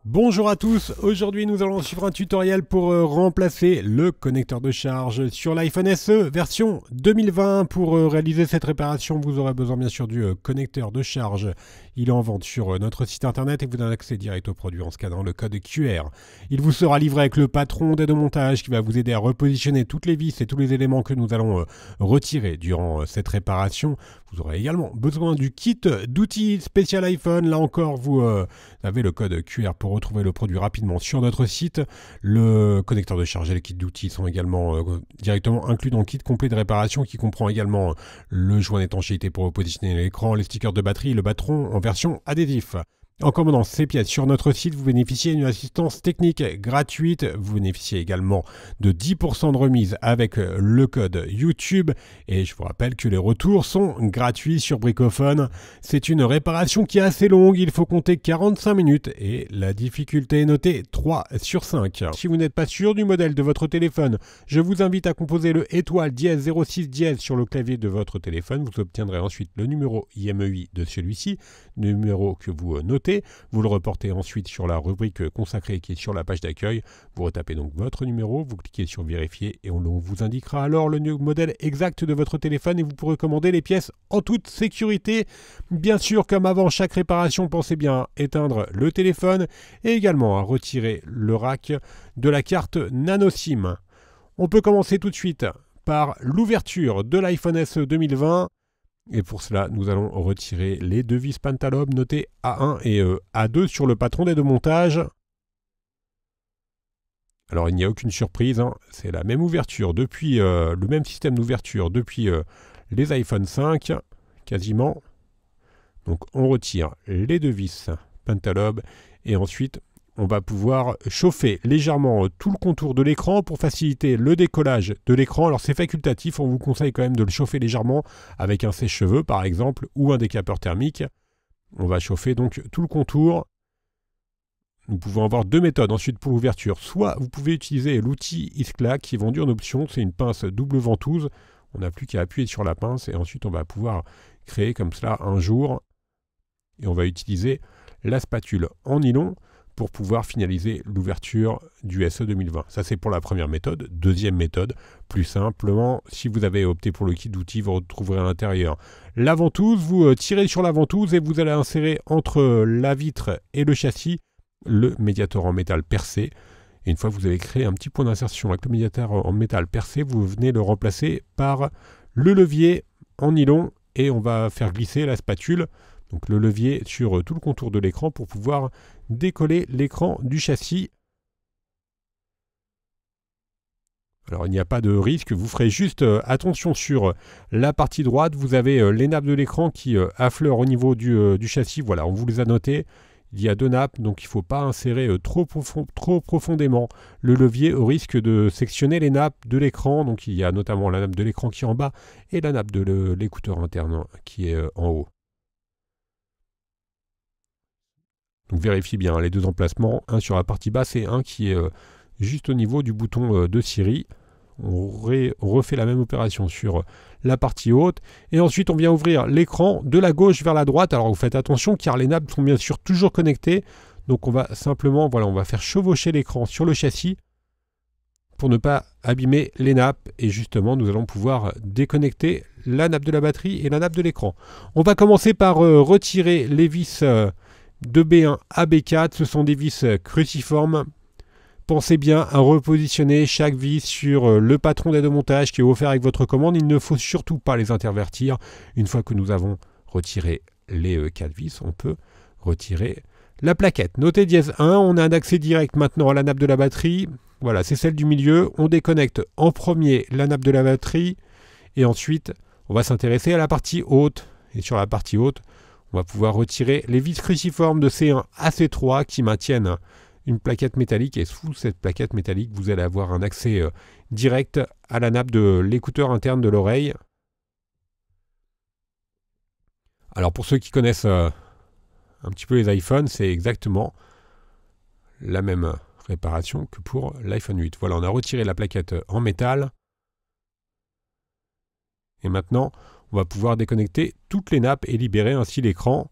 Bonjour à tous, aujourd'hui nous allons suivre un tutoriel pour remplacer le connecteur de charge sur l'iPhone SE version 2020. Pour réaliser cette réparation, vous aurez besoin bien sûr du connecteur de charge. Il est en vente sur notre site internet et vous avez accès direct au produit en scannant le code QR. Il vous sera livré avec le patron d'aide au montage qui va vous aider à repositionner toutes les vis et tous les éléments que nous allons retirer durant cette réparation. Vous aurez également besoin du kit d'outils spécial iPhone. Là encore, vous avez le code QR pour retrouver le produit rapidement sur notre site. Le connecteur de charge et le kit d'outils sont également directement inclus dans le kit complet de réparation qui comprend également le joint d'étanchéité pour repositionner l'écran, les stickers de batterie et le batteron en version adhésif. En commandant ces pièces sur notre site, vous bénéficiez d'une assistance technique gratuite. Vous bénéficiez également de 10% de remise avec le code YouTube. Et je vous rappelle que les retours sont gratuits sur Bricophone. C'est une réparation qui est assez longue. Il faut compter 45 minutes et la difficulté est notée 3 sur 5. Si vous n'êtes pas sûr du modèle de votre téléphone, je vous invite à composer le étoile dièse 06 dièse sur le clavier de votre téléphone. Vous obtiendrez ensuite le numéro IMEI de celui-ci, numéro que vous notez. Vous le reportez ensuite sur la rubrique consacrée qui est sur la page d'accueil. Vous retapez donc votre numéro, vous cliquez sur vérifier et on vous indiquera alors le modèle exact de votre téléphone et vous pourrez commander les pièces en toute sécurité. Bien sûr, comme avant chaque réparation, pensez bien à éteindre le téléphone et également à retirer le rack de la carte Nano SIM. On peut commencer tout de suite par l'ouverture de l'iPhone SE 2020. Et pour cela, nous allons retirer les deux vis Pentalobe notées A1 et A2 sur le patron d'aide au montage. Alors, il n'y a aucune surprise, hein, c'est la même ouverture depuis le même système d'ouverture depuis les iPhone 5, quasiment. Donc, on retire les deux vis Pentalobe et ensuite, on va pouvoir chauffer légèrement tout le contour de l'écran pour faciliter le décollage de l'écran. Alors c'est facultatif, on vous conseille quand même de le chauffer légèrement avec un sèche-cheveux par exemple ou un décapeur thermique. On va chauffer donc tout le contour. Nous pouvons avoir deux méthodes ensuite pour l'ouverture. Soit vous pouvez utiliser l'outil Isclac qui est vendu en option, c'est une pince double ventouse. On n'a plus qu'à appuyer sur la pince et ensuite on va pouvoir créer comme cela un jour. Et on va utiliser la spatule en nylon pour pouvoir finaliser l'ouverture du SE 2020. Ça, c'est pour la première méthode. Deuxième méthode, plus simplement, si vous avez opté pour le kit d'outils, vous retrouverez à l'intérieur la ventouse. Vous tirez sur la ventouse et vous allez insérer entre la vitre et le châssis le médiator en métal percé. Et une fois que vous avez créé un petit point d'insertion avec le médiator en métal percé, vous venez le remplacer par le levier en nylon et on va faire glisser la spatule, donc le levier sur tout le contour de l'écran pour pouvoir décoller l'écran du châssis. Alors il n'y a pas de risque, vous ferez juste attention sur la partie droite, vous avez les nappes de l'écran qui affleurent au niveau du châssis, voilà, on vous les a notées. Il y a deux nappes, donc il ne faut pas insérer trop profondément le levier au risque de sectionner les nappes de l'écran. Donc il y a notamment la nappe de l'écran qui est en bas et la nappe de l'écouteur interne qui est en haut. Donc vérifiez bien les deux emplacements, un sur la partie basse et un qui est juste au niveau du bouton de Siri. On refait la même opération sur la partie haute. Et ensuite, on vient ouvrir l'écran de la gauche vers la droite. Alors, vous faites attention car les nappes sont bien sûr toujours connectées. Donc, on va simplement, voilà, on va faire chevaucher l'écran sur le châssis pour ne pas abîmer les nappes. Et justement, nous allons pouvoir déconnecter la nappe de la batterie et la nappe de l'écran. On va commencer par retirer les vis de B1 à B4. Ce sont des vis cruciformes. Pensez bien à repositionner chaque vis sur le patron d'aide au montage qui est offert avec votre commande. Il ne faut surtout pas les intervertir. Une fois que nous avons retiré les 4 vis, on peut retirer la plaquette. Notez dièse 1, on a un accès direct maintenant à la nappe de la batterie. Voilà, c'est celle du milieu. On déconnecte en premier la nappe de la batterie et ensuite on va s'intéresser à la partie haute. Et sur la partie haute, on va pouvoir retirer les vis cruciformes de C1 à C3 qui maintiennent une plaquette métallique et sous cette plaquette métallique, vous allez avoir un accès direct à la nappe de l'écouteur interne de l'oreille. Alors pour ceux qui connaissent un petit peu les iPhones, c'est exactement la même réparation que pour l'iPhone 8. Voilà, on a retiré la plaquette en métal. Et maintenant, on va pouvoir déconnecter toutes les nappes et libérer ainsi l'écran.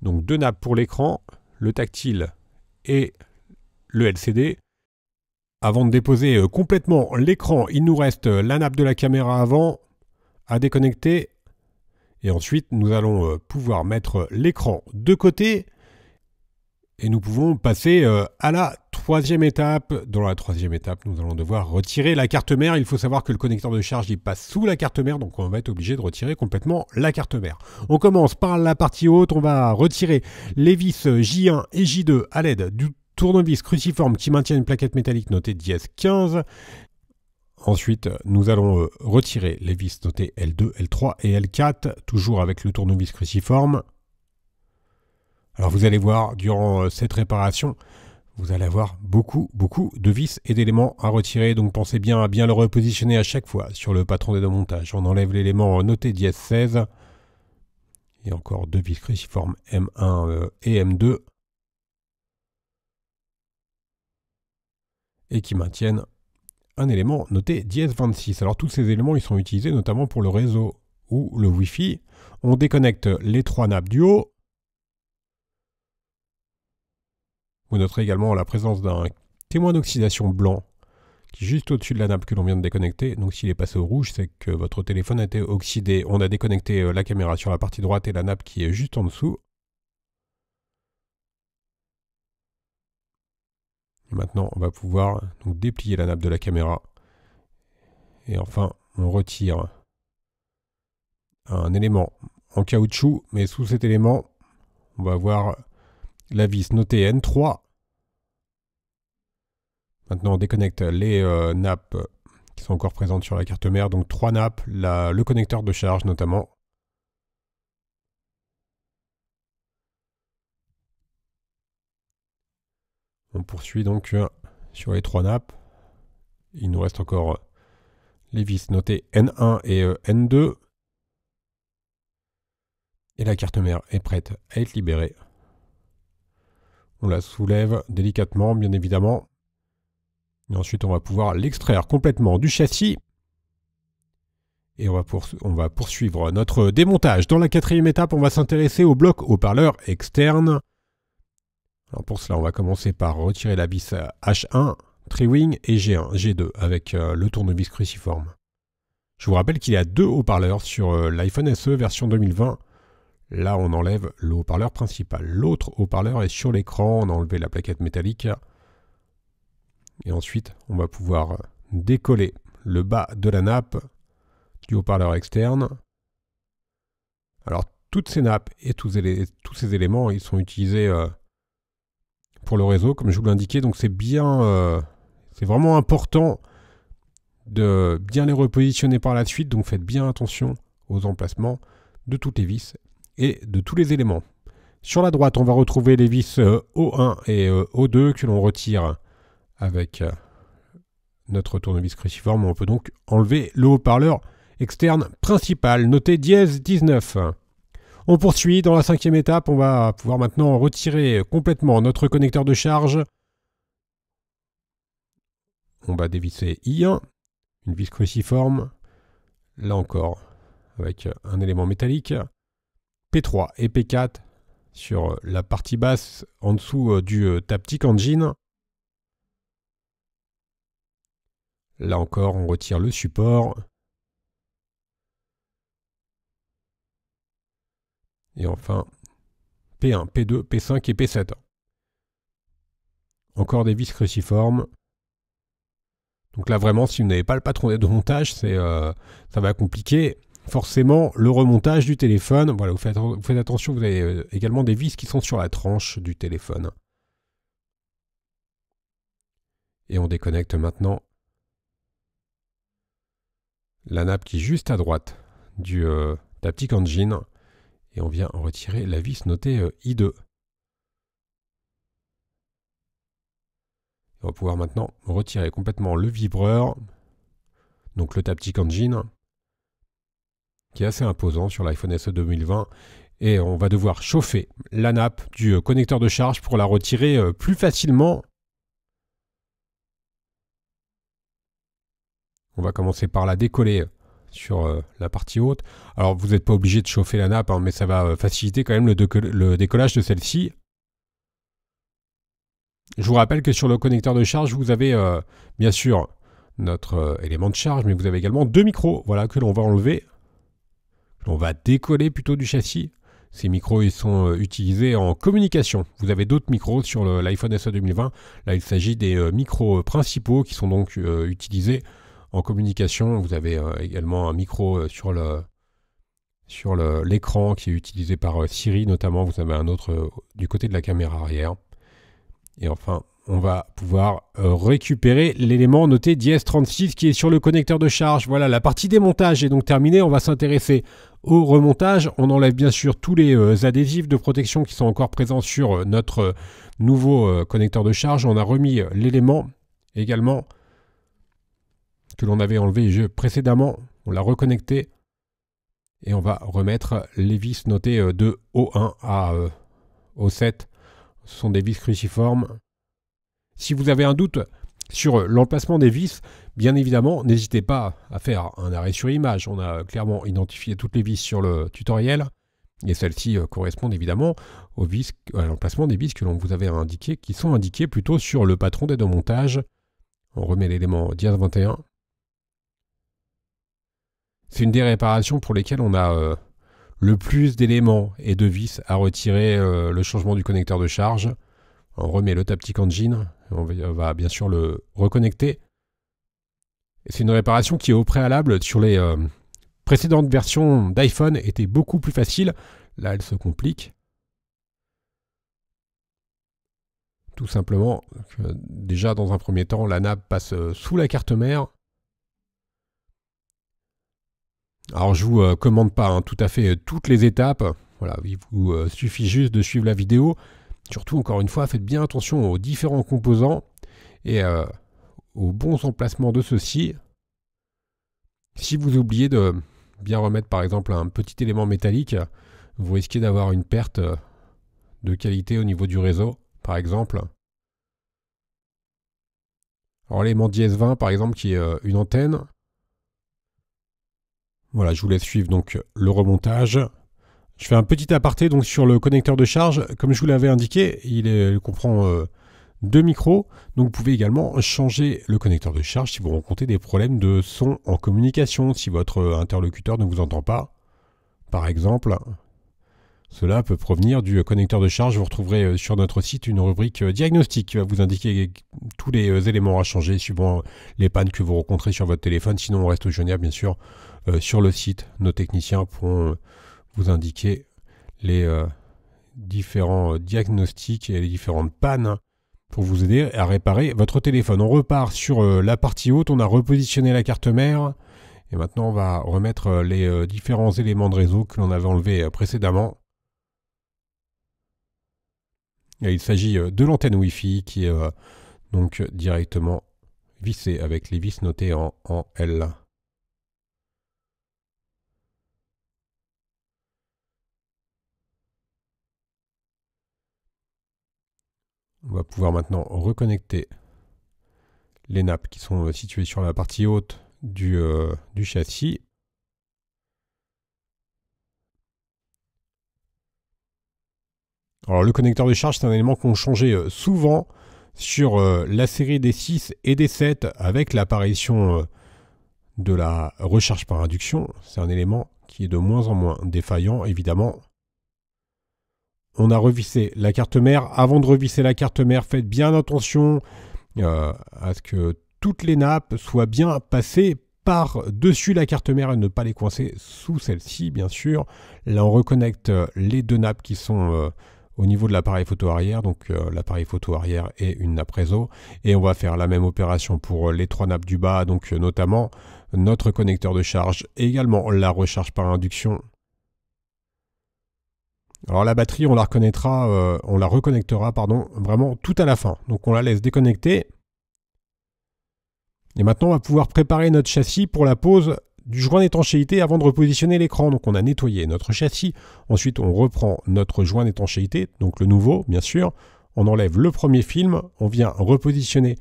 Donc deux nappes pour l'écran, le tactile et le LCD. Avant de déposer complètement l'écran, il nous reste la nappe de la caméra avant à déconnecter. Et ensuite, nous allons pouvoir mettre l'écran de côté. Et nous pouvons passer à la troisième étape. Dans la troisième étape, nous allons devoir retirer la carte mère. Il faut savoir que le connecteur de charge il passe sous la carte mère, donc on va être obligé de retirer complètement la carte mère. On commence par la partie haute. On va retirer les vis J1 et J2 à l'aide du tournevis cruciforme qui maintient une plaquette métallique notée dièse 15. Ensuite, nous allons retirer les vis notées L2, L3 et L4, toujours avec le tournevis cruciforme. Alors vous allez voir, durant cette réparation, vous allez avoir beaucoup de vis et d'éléments à retirer. Donc pensez bien à bien le repositionner à chaque fois sur le patron de montage. On enlève l'élément noté dièse 16. Et encore deux vis cruciformes M1 et M2. Et qui maintiennent un élément noté dièse 26. Alors tous ces éléments ils sont utilisés notamment pour le réseau ou le Wi-Fi. On déconnecte les trois nappes du haut. Vous noterez également la présence d'un témoin d'oxydation blanc qui est juste au-dessus de la nappe que l'on vient de déconnecter. Donc s'il est passé au rouge, c'est que votre téléphone a été oxydé. On a déconnecté la caméra sur la partie droite et la nappe qui est juste en dessous. Et maintenant, on va pouvoir donc déplier la nappe de la caméra. Et enfin, on retire un élément en caoutchouc, mais sous cet élément, on va avoir la vis notée N3. Maintenant, on déconnecte les nappes qui sont encore présentes sur la carte mère. Donc 3 nappes, le connecteur de charge notamment. On poursuit donc sur les 3 nappes. Il nous reste encore les vis notées N1 et N2. Et la carte mère est prête à être libérée. On la soulève délicatement, bien évidemment. Et ensuite, on va pouvoir l'extraire complètement du châssis. Et on va poursuivre notre démontage. Dans la quatrième étape, on va s'intéresser au bloc haut-parleur externe. Alors pour cela, on va commencer par retirer la vis H1, Triwing et G1, G2 avec le tournevis cruciforme. Je vous rappelle qu'il y a 2 haut-parleurs sur l'iPhone SE version 2020. Là, on enlève le haut-parleur principal. L'autre haut-parleur est sur l'écran. On a enlevé la plaquette métallique. Et ensuite, on va pouvoir décoller le bas de la nappe du haut-parleur externe. Alors, toutes ces nappes et tous ces éléments, ils sont utilisés pour le réseau, comme je vous l'indiquais. Donc, c'est vraiment important de bien les repositionner par la suite. Donc, faites bien attention aux emplacements de toutes les vis et de tous les éléments. Sur la droite, on va retrouver les vis O1 et O2 que l'on retire avec notre tournevis cruciforme. On peut donc enlever le haut-parleur externe principal, noté dièse 19. On poursuit dans la 5e étape. On va pouvoir maintenant retirer complètement notre connecteur de charge. On va dévisser I1, une vis cruciforme, là encore avec un élément métallique. P3 et P4 sur la partie basse en dessous du Taptic Engine. Là encore, on retire le support. Et enfin, P1, P2, P5 et P7. Encore des vis cruciformes. Donc là, vraiment, si vous n'avez pas le patron de montage, ça va compliquer forcément le remontage du téléphone. Voilà, vous faites attention, vous avez également des vis qui sont sur la tranche du téléphone. Et on déconnecte maintenant la nappe qui est juste à droite du Taptic Engine. Et on vient retirer la vis notée I2. On va pouvoir maintenant retirer complètement le vibreur, donc le Taptic Engine, qui est assez imposant sur l'iPhone SE 2020. Et on va devoir chauffer la nappe du connecteur de charge pour la retirer plus facilement. On va commencer par la décoller sur la partie haute. Alors vous n'êtes pas obligé de chauffer la nappe, hein, mais ça va faciliter quand même le décollage de celle-ci. Je vous rappelle que sur le connecteur de charge, vous avez bien sûr notre élément de charge, mais vous avez également 2 micros, voilà, que l'on va enlever, que l'on va décoller plutôt du châssis. Ces micros, ils sont utilisés en communication. Vous avez d'autres micros sur l'iPhone SE 2020. Là, il s'agit des micros principaux qui sont donc utilisés en communication. Vous avez également un micro sur l'écran qui est utilisé par Siri notamment. Vous avez un autre du côté de la caméra arrière. Et enfin, on va pouvoir récupérer l'élément noté DS36 qui est sur le connecteur de charge. Voilà, la partie démontage est donc terminée. On va s'intéresser au remontage. On enlève bien sûr tous les adhésifs de protection qui sont encore présents sur notre nouveau connecteur de charge. On a remis l'élément également que l'on avait enlevé précédemment. On l'a reconnecté. Et on va remettre les vis notées de O1 à O7. Ce sont des vis cruciformes. Si vous avez un doute sur l'emplacement des vis, bien évidemment, n'hésitez pas à faire un arrêt sur image. On a clairement identifié toutes les vis sur le tutoriel. Et celles-ci correspondent évidemment à l'emplacement des vis que l'on vous avait indiqué, qui sont indiquées plutôt sur le patron d'aide au montage. On remet l'élément Diaz 21. C'est une des réparations pour lesquelles on a le plus d'éléments et de vis à retirer le changement du connecteur de charge. On remet le Taptic Engine, on va bien sûr le reconnecter. C'est une réparation qui au préalable sur les précédentes versions d'iPhone était beaucoup plus facile. Là elle se complique. Tout simplement, déjà dans un premier temps, la nappe passe sous la carte mère. Alors je vous commande pas tout à fait toutes les étapes. Voilà, il vous suffit juste de suivre la vidéo. Surtout, encore une fois, faites bien attention aux différents composants et aux bons emplacements de ceux-ci. Si vous oubliez de bien remettre par exemple un petit élément métallique, vous risquez d'avoir une perte de qualité au niveau du réseau, par exemple. Alors l'élément DS20 par exemple qui est une antenne. Voilà, je vous laisse suivre donc le remontage. Je fais un petit aparté donc sur le connecteur de charge. Comme je vous l'avais indiqué, il comprend 2 micros. Donc vous pouvez également changer le connecteur de charge si vous rencontrez des problèmes de son en communication, si votre interlocuteur ne vous entend pas. Par exemple, cela peut provenir du connecteur de charge. Vous retrouverez sur notre site une rubrique diagnostic qui va vous indiquer tous les éléments à changer suivant les pannes que vous rencontrez sur votre téléphone. Sinon, on reste joignable bien sûr sur le site. Nos techniciens pourront vous indiquer les différents diagnostics et les différentes pannes pour vous aider à réparer votre téléphone. On repart sur la partie haute, on a repositionné la carte mère et maintenant on va remettre les différents éléments de réseau que l'on avait enlevés précédemment. Et il s'agit de l'antenne Wi-Fi qui est donc directement vissée avec les vis notées en L. On va pouvoir maintenant reconnecter les nappes qui sont situées sur la partie haute du châssis. Alors le connecteur de charge, c'est un élément qu'on changeait souvent sur la série des 6 et des 7 avec l'apparition de la recharge par induction. C'est un élément qui est de moins en moins défaillant, évidemment. On a revissé la carte mère. Avant de revisser la carte mère, faites bien attention à ce que toutes les nappes soient bien passées par-dessus la carte mère et ne pas les coincer sous celle-ci, bien sûr. Là, on reconnecte les 2 nappes qui sont au niveau de l'appareil photo arrière. Donc, l'appareil photo arrière et une nappe réseau. Et on va faire la même opération pour les 3 nappes du bas, donc notamment notre connecteur de charge et également la recharge par induction. Alors la batterie, on la reconnectera vraiment tout à la fin. Donc on la laisse déconnecter. Et maintenant, on va pouvoir préparer notre châssis pour la pose du joint d'étanchéité avant de repositionner l'écran. Donc on a nettoyé notre châssis. Ensuite, on reprend notre joint d'étanchéité, donc le nouveau, bien sûr. On enlève le premier film. On vient repositionner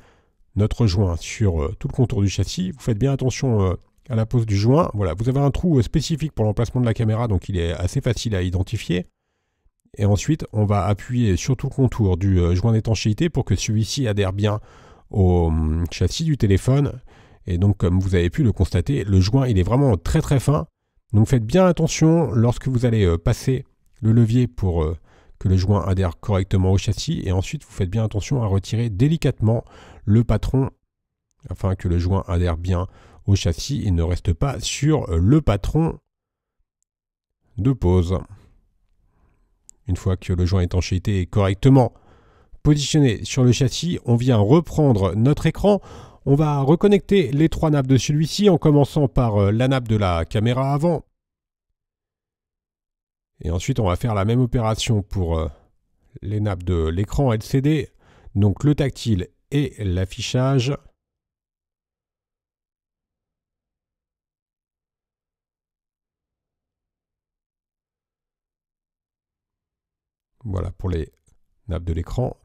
notre joint sur tout le contour du châssis. Vous faites bien attention à la pose du joint. Voilà, vous avez un trou spécifique pour l'emplacement de la caméra, donc il est assez facile à identifier. Et ensuite, on va appuyer sur tout le contour du joint d'étanchéité pour que celui-ci adhère bien au châssis du téléphone. Et donc, comme vous avez pu le constater, le joint il est vraiment très très fin. Donc faites bien attention lorsque vous allez passer le levier pour que le joint adhère correctement au châssis. Et ensuite, vous faites bien attention à retirer délicatement le patron afin que le joint adhère bien au châssis et ne reste pas sur le patron de pose. Une fois que le joint étanchéité est correctement positionné sur le châssis, on vient reprendre notre écran. On va reconnecter les 3 nappes de celui-ci en commençant par la nappe de la caméra avant. Et ensuite, on va faire la même opération pour les nappes de l'écran LCD, donc le tactile et l'affichage. Voilà pour les nappes de l'écran.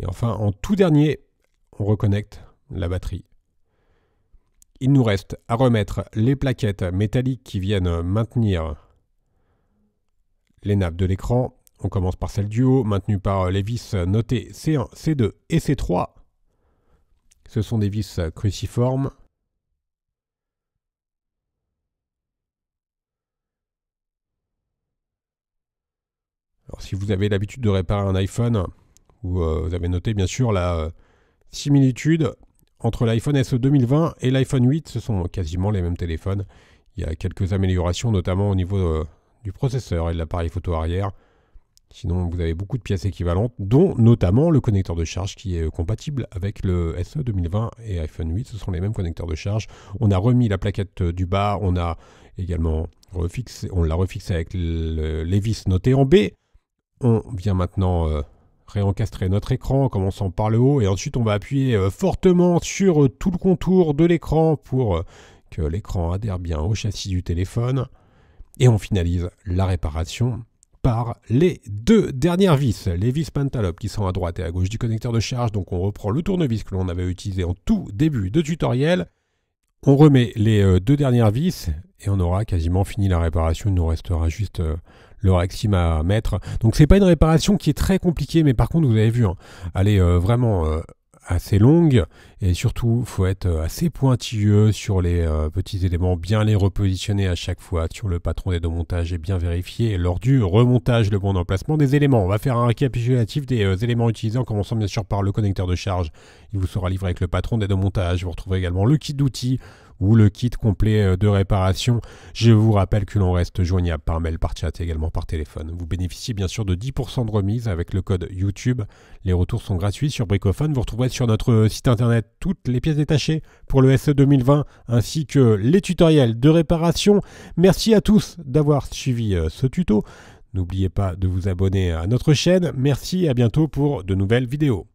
Et enfin, en tout dernier, on reconnecte la batterie. Il nous reste à remettre les plaquettes métalliques qui viennent maintenir les nappes de l'écran. On commence par celle du haut, maintenue par les vis notées C1, C2 et C3. Ce sont des vis cruciformes. Alors, si vous avez l'habitude de réparer un iPhone, vous avez noté bien sûr la similitude entre l'iPhone SE 2020 et l'iPhone 8. Ce sont quasiment les mêmes téléphones. Il y a quelques améliorations, notamment au niveau du processeur et de l'appareil photo arrière. Sinon, vous avez beaucoup de pièces équivalentes, dont notamment le connecteur de charge qui est compatible avec le SE 2020 et iPhone 8. Ce sont les mêmes connecteurs de charge. On a remis la plaquette du bas. On a également l'a refixé avec les vis notées en B. On vient maintenant réencastrer notre écran en commençant par le haut et ensuite on va appuyer fortement sur tout le contour de l'écran pour que l'écran adhère bien au châssis du téléphone. Et on finalise la réparation par les 2 dernières vis, les vis Pentalobe qui sont à droite et à gauche du connecteur de charge. Donc on reprend le tournevis que l'on avait utilisé en tout début de tutoriel. On remet les 2 dernières vis et on aura quasiment fini la réparation. Il nous restera juste le Rexim à mettre. Donc c'est pas une réparation qui est très compliquée, mais par contre vous avez vu, hein, elle est vraiment assez longue et surtout il faut être assez pointilleux sur les petits éléments, bien les repositionner à chaque fois sur le patron des 2 montages et bien vérifier lors du remontage le bon emplacement des éléments. On va faire un récapitulatif des éléments utilisés en commençant bien sûr par le connecteur de charge. Il vous sera livré avec le patron des 2 montages. Vous retrouverez également le kit d'outils ou le kit complet de réparation. Je vous rappelle que l'on reste joignable par mail, par chat et également par téléphone. Vous bénéficiez bien sûr de 10% de remise avec le code YouTube. Les retours sont gratuits sur Bricophone. Vous retrouverez sur notre site internet toutes les pièces détachées pour le SE 2020 ainsi que les tutoriels de réparation. Merci à tous d'avoir suivi ce tuto. N'oubliez pas de vous abonner à notre chaîne. Merci et à bientôt pour de nouvelles vidéos.